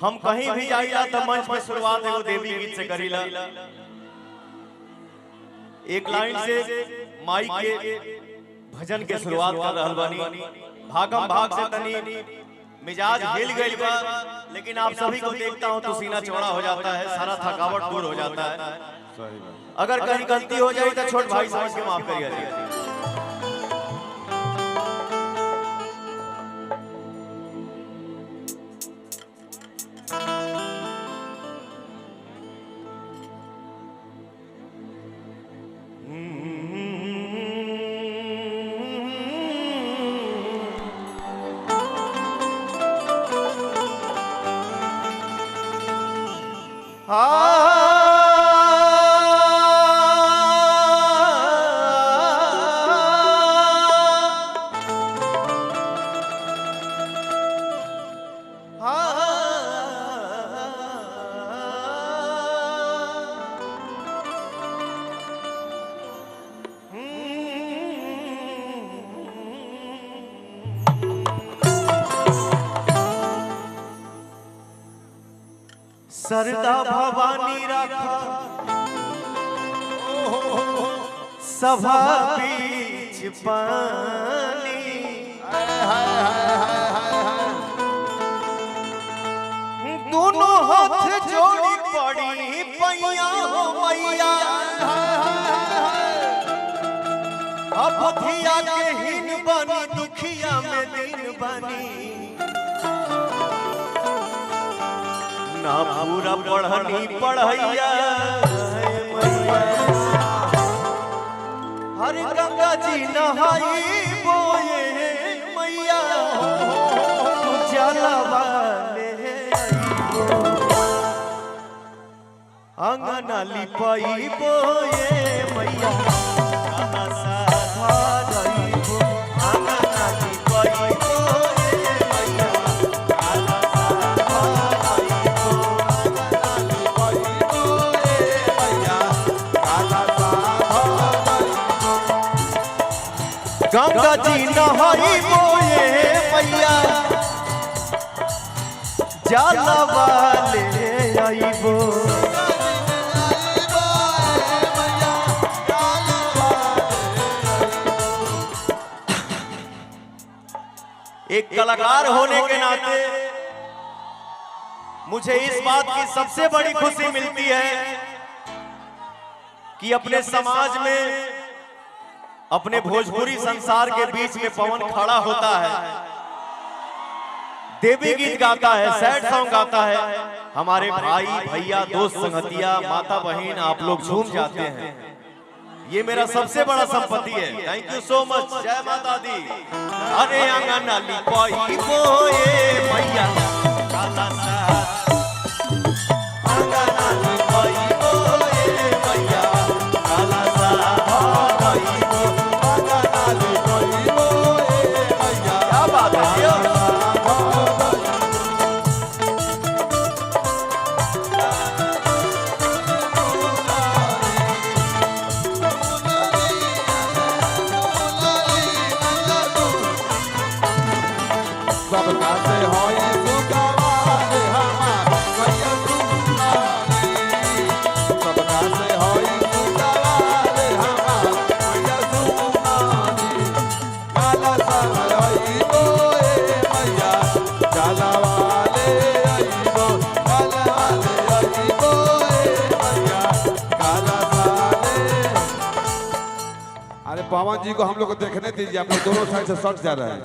हम कहीं भी जाइला तो मंच पर शुरुआत एगो देवी गीत से करीला। एक लाइन से माई के भजन के शुरुआत कर रहल बानी। भागम भाग से तनी मिजाज हिल गइल बा, लेकिन आप सभी को देखता हूं तो सीना चौड़ा हो जाता है, सारा थकावट दूर हो जाता है। अगर कहीं गलती हो जाए तो छोट भाई समझ के माफ करिए। सरदा भवानी रखा सभा बीच पानी, दोनों हाथ जोड़ी पड़ी पैया हो मैया। अब धिया के हिन बनी दुखिया में दिन बनी, ना पूरा पढ़नी पढ़ैया हर गंगा जी नहाई बोए मैया, जलवा ले अंगना लिपाई बोए मैया, गंगा जी नहाई बोए मैया, जलवा ले आइबो। एक कलाकार होने के नाते मुझे इस बात की सबसे बड़ी खुशी मिलती है कि अपने समाज में, अपने भोजपुरी संसार के बीच में पवन खड़ा होता है, देवी गीत गाता है, सैड सॉन्ग गाता है। हमारे भाई भैया दोस्त संगतिया माता बहन आप लोग झूम जाते हैं, ये मेरा सबसे बड़ा संपत्ति है। थैंक यू सो मच, जय माता दी। अरे अंगना लिपाई बोए मैया, काला सा अंगना लिपाई बोए मैया, काला सा पवन जी को हम लोग को देखने दीजिए, आप लोग दोनों साइड से सट जा रहे हैं।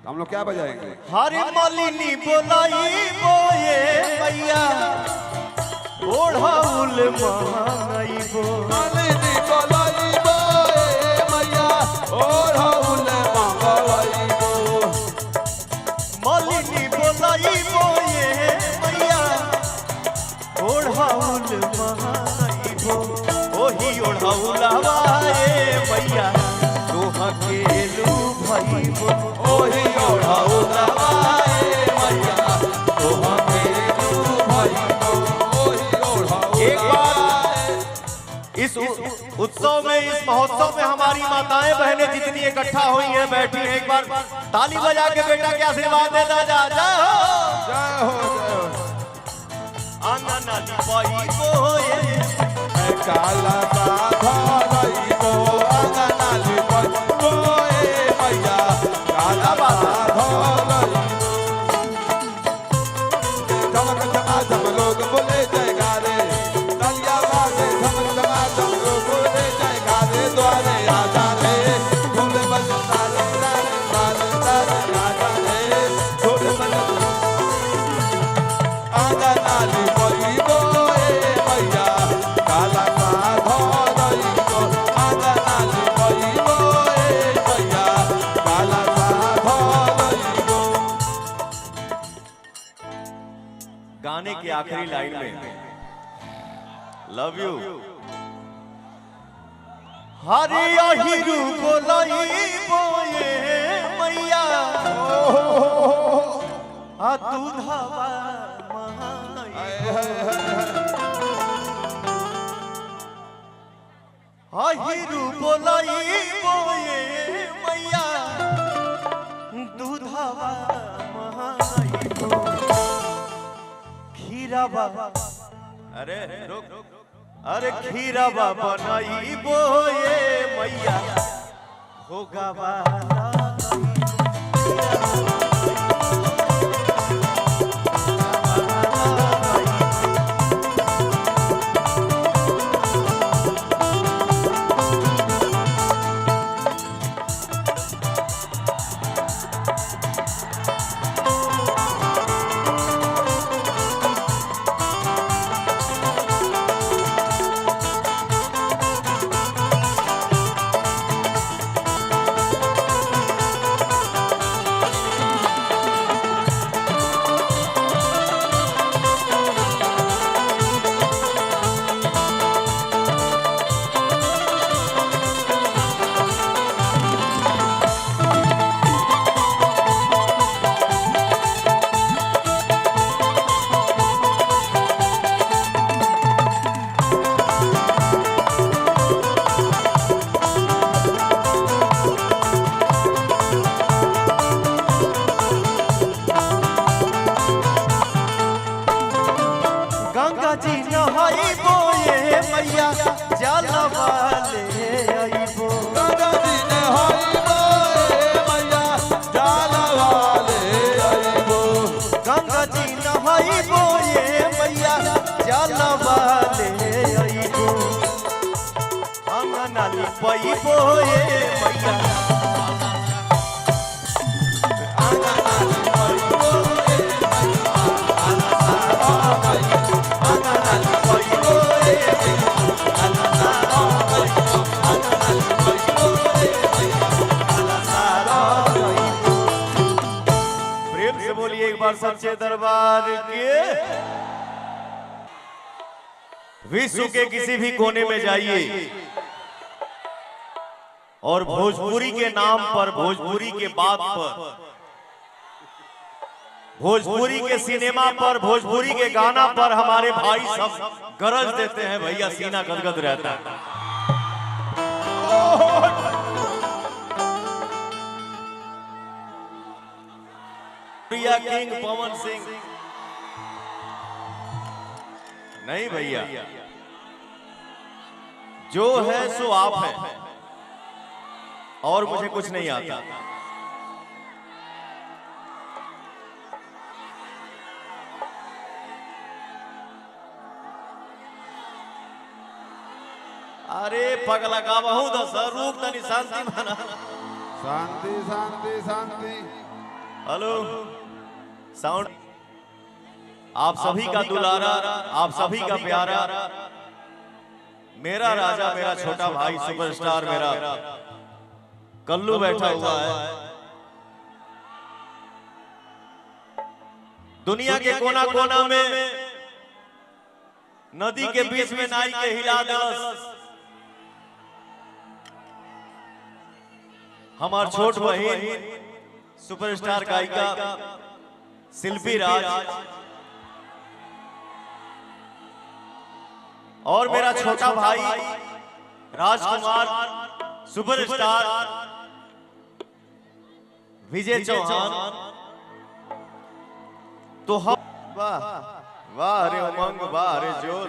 हम लोग क्या बजाएंगे? हरे मालिनी बोलाई बोए मैया, ओढ़ाउल महंगाई बो। मालिनी बोलाई बोए मैया, ओढ़ाउल महंगाई बो। मालिनी बोलाई बोए मैया, ओढ़ाउल महंगाई बो। ओही ओढ़ाउलवा मैया, तोहा के लू भाई बो। ओही ओढ़ाउलवा मैया, तोहा के लू भाई बो। एक बार इस उत्सव में, इस महोत्सव में हमारी माताएं बहनें जितनी इकट्ठा हुई हैं, बैठी हैं, एक बार ताली बजा के बेटा के आशीर्वाद देता जा। जय हो। आंगना लिपाई बोए काला साधई को आंगना लिपाई बोए मैया काला साधई चमक चमाचम लोग बोले जयकारे तालियां बाजे चमक चमाचम लोग बोले जयकारे द्वारे आजा रे ढोल बजता रे तारे तारे आजा रे ढोल बजता आंगना लिपाई बोए मैया काला साधई को आंगना लिपाई बोए मैया काला साधई को। गाने की आखिरी लाइन में लव यू हरे अहिरू बोलाई बोए मैया आ दूधवा अहिरू बोलाई बोए मैया दूधवा महाई हो खीरावा अरे रुक अरे खीरावा बनाई बोए मैया होगा वाला गंगा जी नहाई बोए मैया जलवाले आईबो गंगा जी नहाई बोए मैया जलवाले आईबो गंगा जी नहाई बोए मैया जलवाले आईबो आंगना लिपाई बोए मैया आंगना लिपाई बोए प्रेम से बोलिए एक बार सच्चे दरबार के। विश्व के किसी भी कोने में जाइए और भोजपुरी के नाम पर, भोजपुरी के बात पर, भोजपुरी के सिनेमा पर, भोजपुरी के गाना पर हमारे भाई सब गरज देते हैं, भैया सीना गदगद रहता है। प्रिया किंग पवन सिंह नहीं भैया, जो है सो आप हैं और मुझे कुछ नहीं आता। अरे पगला का बहु दस रूप तनी शांति बना। शांति शांति शांति। हेलो साउंड, आप सभी का दुलारा, आप सभी का प्यारा, मेरा राजा, मेरा छोटा भाई, सुपरस्टार मेरा कल्लू बैठा हुआ है। दुनिया के कोना कोना में नदी के बीच में नाई के हिला दस हमार छोट बहन सुपरस्टार गायिका शिल्पी राज और मेरा छोटा भाई राजकुमार सुपरस्टार विजय चौहान। तो हम वाह वाह रे उमंग वाह रे जोश